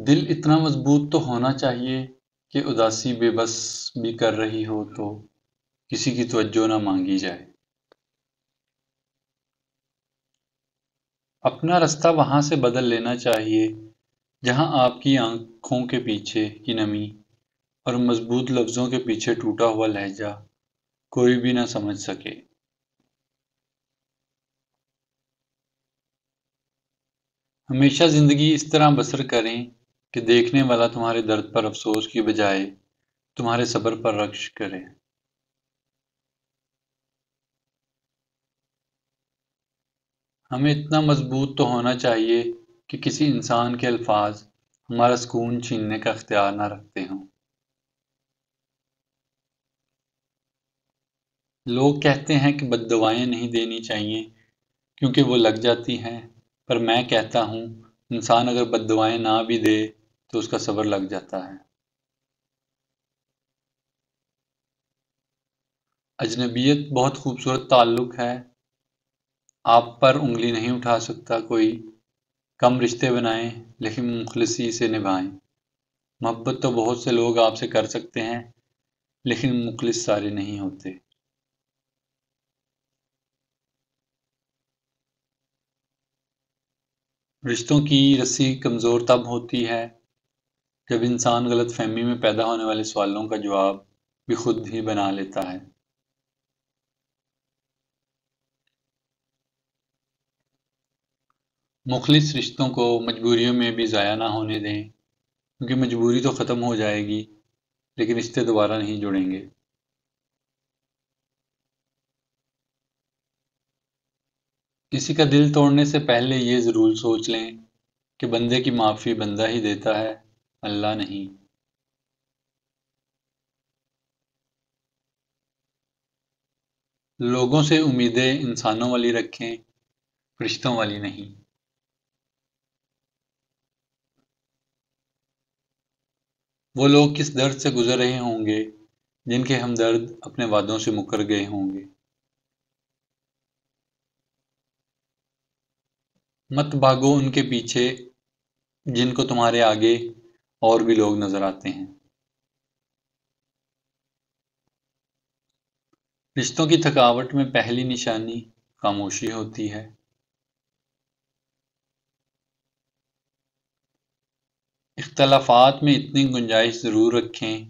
دل اتنا مضبوط تو ہونا چاہیے کہ اداسی بے بس بھی کر رہی ہو تو کسی کی توجہ نہ مانگی جائے۔ اپنا رستہ وہاں سے بدل لینا چاہیے جہاں آپ کی آنکھوں کے پیچھے کی نمی اور مضبوط لفظوں کے پیچھے ٹوٹا ہوا لہجہ کوئی بھی نہ سمجھ سکے۔ ہمیشہ زندگی اس طرح بسر کریں کہ دیکھنے والا تمہارے درد پر افسوس کی بجائے تمہارے صبر پر رشک کرے۔ ہمیں اتنا مضبوط تو ہونا چاہیے کہ کسی انسان کے الفاظ ہمارا سکون چھیننے کا اختیار نہ رکھتے ہوں۔ لوگ کہتے ہیں کہ بد دعائیں نہیں دینی چاہیے کیونکہ وہ لگ جاتی ہیں، پر میں کہتا ہوں انسان اگر بد دعائیں نہ بھی دے تو اس کا صبر لگ جاتا ہے۔ اجنبیت بہت خوبصورت تعلق ہے، آپ پر انگلی نہیں اٹھا سکتا کوئی۔ کم رشتے بنائیں لیکن مخلصی سے نبھائیں۔ محبت تو بہت سے لوگ آپ سے کر سکتے ہیں لیکن مخلص سارے نہیں ہوتے۔ رشتوں کی رسی کمزور تب ہوتی ہے جب انسان غلط فہمی میں پیدا ہونے والے سوالوں کا جواب بھی خود ہی بنا لیتا ہے۔ مخلص رشتوں کو مجبوریوں میں بھی ضائع نہ ہونے دیں، کیونکہ مجبوری تو ختم ہو جائے گی لیکن رشتے دوبارہ نہیں جڑیں گے۔ کسی کا دل توڑنے سے پہلے یہ ضرور سوچ لیں کہ بندے کی معافی بندہ ہی دیتا ہے، اللہ نہیں۔ لوگوں سے امیدیں انسانوں والی رکھیں، فرشتوں والی نہیں۔ وہ لوگ کس درد سے گزر رہے ہوں گے جن کے ہمدرد اپنے وعدوں سے مکر گئے ہوں گے۔ مت بھاگو ان کے پیچھے جن کو تمہارے آگے اور بھی لوگ نظر آتے ہیں۔ رشتوں کی تھکاوٹ میں پہلی نشانی خاموشی ہوتی ہے۔ اختلافات میں اتنی گنجائش ضرور رکھیں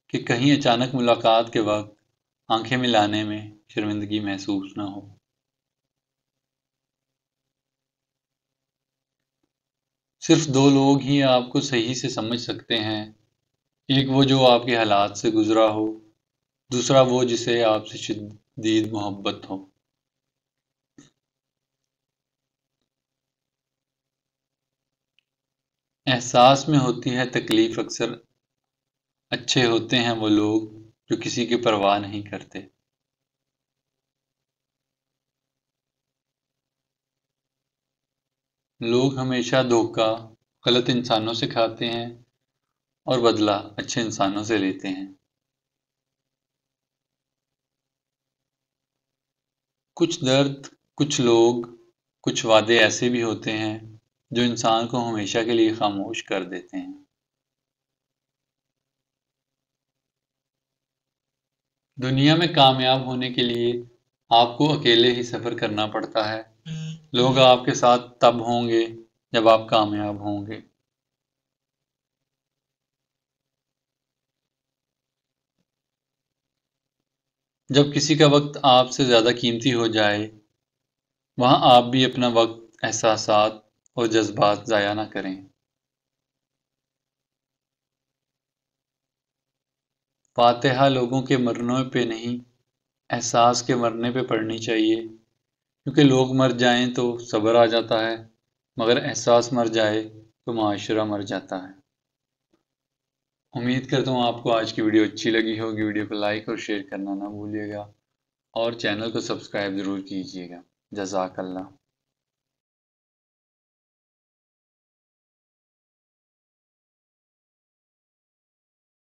کہ کہیں اچانک ملاقات کے وقت آنکھیں ملانے میں شرمندگی محسوس نہ ہو۔ صرف دو لوگ ہی آپ کو صحیح سے سمجھ سکتے ہیں، ایک وہ جو آپ کے حالات سے گزرا ہو، دوسرا وہ جسے آپ سے شدید محبت ہو۔ احساس میں ہوتی ہے تکلیف، اکثر اچھے ہوتے ہیں وہ لوگ جو کسی کی پرواہ نہیں کرتے۔ لوگ ہمیشہ دھوکہ غلط انسانوں سے کھاتے ہیں اور بدلہ اچھے انسانوں سے لیتے ہیں۔ کچھ درد، کچھ لوگ، کچھ وعدے ایسے بھی ہوتے ہیں جو انسان کو ہمیشہ کے لیے خاموش کر دیتے ہیں۔ دنیا میں کامیاب ہونے کے لیے آپ کو اکیلے ہی سفر کرنا پڑتا ہے۔ لوگ آپ کے ساتھ تب ہوں گے جب آپ کامیاب ہوں گے۔ جب کسی کا وقت آپ سے زیادہ قیمتی ہو جائے، وہاں آپ بھی اپنا وقت، احساسات اور جذبات ضائع نہ کریں۔ فاتحہ لوگوں کے مرنے پہ نہیں، احساس کے مرنے پہ پڑھنی چاہیے، کیونکہ لوگ مر جائیں تو صبر آ جاتا ہے، مگر احساس مر جائے تو معاشرہ مر جاتا ہے۔ امید کرتا ہوں آپ کو آج کی ویڈیو اچھی لگی ہوگی۔ ویڈیو کو لائک اور شیئر کرنا نہ بھولیے گا اور چینل کو سبسکرائب ضرور کیجیے گا۔ جزاک اللہ۔